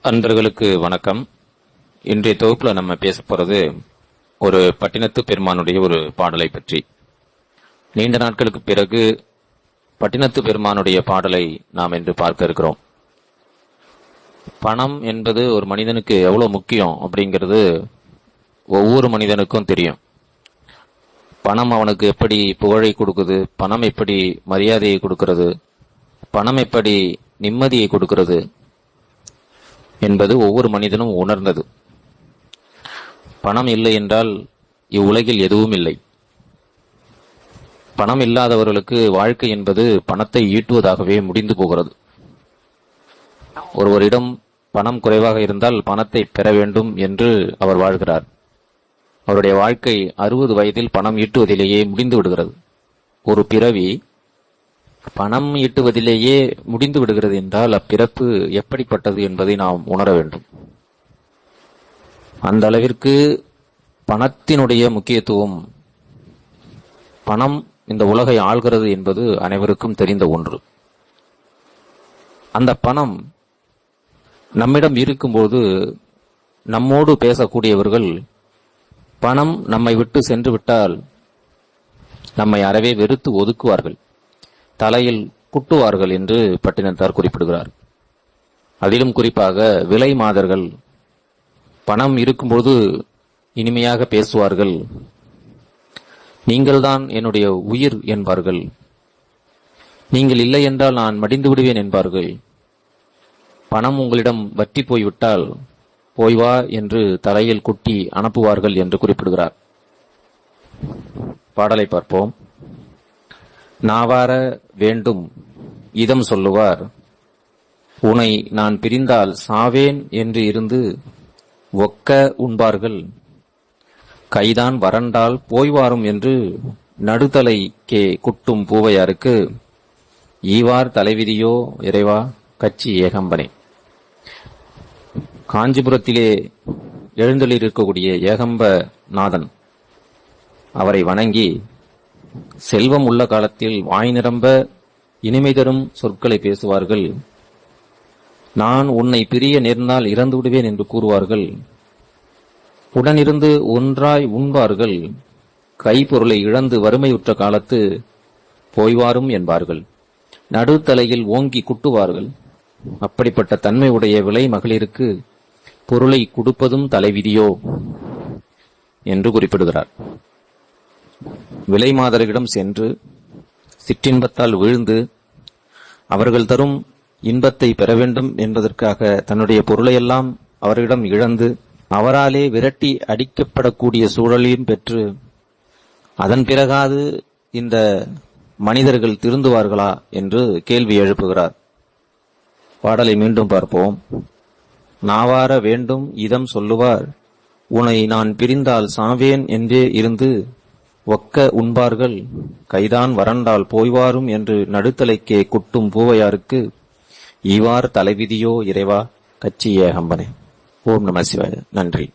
அன்பர்களுக்கு வணக்கம். இன்றைய தொகுப்புல நம்ம பேச போறது ஒரு பட்டினத்து பெருமானுடைய ஒரு பாடலை பற்றி. நீண்ட நாட்களுக்கு பிறகு பட்டினத்து பெருமானுடைய பாடலை நாம் இன்று பார்க்க இருக்கிறோம். பணம் என்பது ஒரு மனிதனுக்கு எவ்வளவு முக்கியம் அப்படிங்கிறது ஒவ்வொரு மனிதனுக்கும் தெரியும். பணம் அவனுக்கு எப்படி புகழை கொடுக்குது, பணம் எப்படி மரியாதையை கொடுக்கிறது, பணம் எப்படி நிம்மதியை கொடுக்கிறது என்பது ஒவ்வொரு மனிதனும் உணர்ந்தது. பணம் இல்லை என்றால் இவ்வுலகில் எதுவும் இல்லை. பணம் இல்லாதவர்களுக்கு வாழ்க்கை என்பது பணத்தை ஈட்டுவதாகவே முடிந்து போகிறது. ஒருவரிடம் பணம் குறைவாக இருந்தால் பணத்தை பெற வேண்டும் என்று அவர் வாழ்கிறார். அவருடைய வாழ்க்கை 60 வயதில் பணம் ஈட்டுவதிலேயே முடிந்து விடுகிறது. ஒரு பிறவி பணம் ஈட்டுவதிலேயே முடிந்து விடுகிறது என்றால் அப்பிறப்பு எப்படிப்பட்டது என்பதை நாம் உணர வேண்டும். அந்த அளவிற்கு பணத்தினுடைய முக்கியத்துவம், பணம் இந்த உலகை ஆள்கிறது என்பது அனைவருக்கும் தெரிந்த ஒன்று. அந்த பணம் நம்மிடம் இருக்கும்போது நம்மோடு பேசக்கூடியவர்கள் பணம் நம்மை விட்டு சென்று விட்டால் நம்மை அறவே வெறுத்து ஒதுக்குவார்கள், தலையில் குட்டுவார்கள் என்று பட்டினத்தார் குறிப்பிடுகிறார். அதிலும் குறிப்பாக விலை மாதர்கள் பணம் இருக்கும்போது இனிமையாக பேசுவார்கள். நீங்கள்தான் என்னுடைய உயிர் என்பார்கள். நீங்கள் இல்லை என்றால் நான் மடிந்து விடுவேன் என்பார்கள். பணம் உங்களிடம் வற்றி போய்விட்டால் போய் வா என்று தலையில் குட்டி அனுப்புவார்கள் என்று குறிப்பிடுகிறார். பாடலை பார்ப்போம். நாவார வேண்டும் இதம் சொல்லுவார், உனை நான் பிரிந்தால் சாவேன் என்று இருந்து ஒக்க உண்பார்கள், கைதான் வறண்டால் போய்வாரும் என்று நடுத்தலைக்கே குட்டும் பூவையாருக்கு ஈவார் தலைவிதியோ இறைவா கச்சி ஏகம்பனே. காஞ்சிபுரத்திலே எழுந்தொழியிருக்கக்கூடிய ஏகம்ப நாதன் அவரை வணங்கி செல்வம் உள்ள காலத்தில் வாய் நிரம்ப இனிமை தரும் சொற்களை பேசுவார்கள். நான் உன்னை பிரிய நேர்ந்தால் இறந்து விடுவேன் என்று கூறுவார்கள். உடனிருந்து ஒன்றாய் உண்பார்கள். கைப்பொருளை இழந்து வறுமையுற்ற காலத்து போய்வாரும் என்பார்கள். நடுத்தலையில் ஓங்கி குட்டுவார்கள். அப்படிப்பட்ட தன்மை உடைய விலை மகளிருக்கு பொருளை கொடுப்பதும் தலைவிதியோ என்று குறிப்பிடுகிறார். விலை மாதர்களிடம் சென்று சிற்றின்பத்தால் வீழ்ந்து அவர்கள் தரும் இன்பத்தை பெற வேண்டும் என்பதற்காக தன்னுடைய பொருளையெல்லாம் அவர்களிடம் இழந்து அவராலே விரட்டி அடிக்கப்படக்கூடிய சூழலையும் பெற்று அதன் பிறகாது இந்த மனிதர்கள் திருந்துவார்களா என்று கேள்வி எழுப்புகிறார். பாடலை மீண்டும் பார்ப்போம். நாவார வேண்டும் இதம் சொல்லுவார், உனை நான் பிரிந்தால் சாவேன் என்றே இருந்து ஒக்க உண்பார்கள், கைதான் வறண்டால் போய்வாரும் என்று நடுத்தலைக்கே குட்டும் பூவையாருக்கு ஈவார் தலைவிதியோ இறைவா கச்சி ஏகம்பனே. ஓம் நம சிவாய. நன்றி.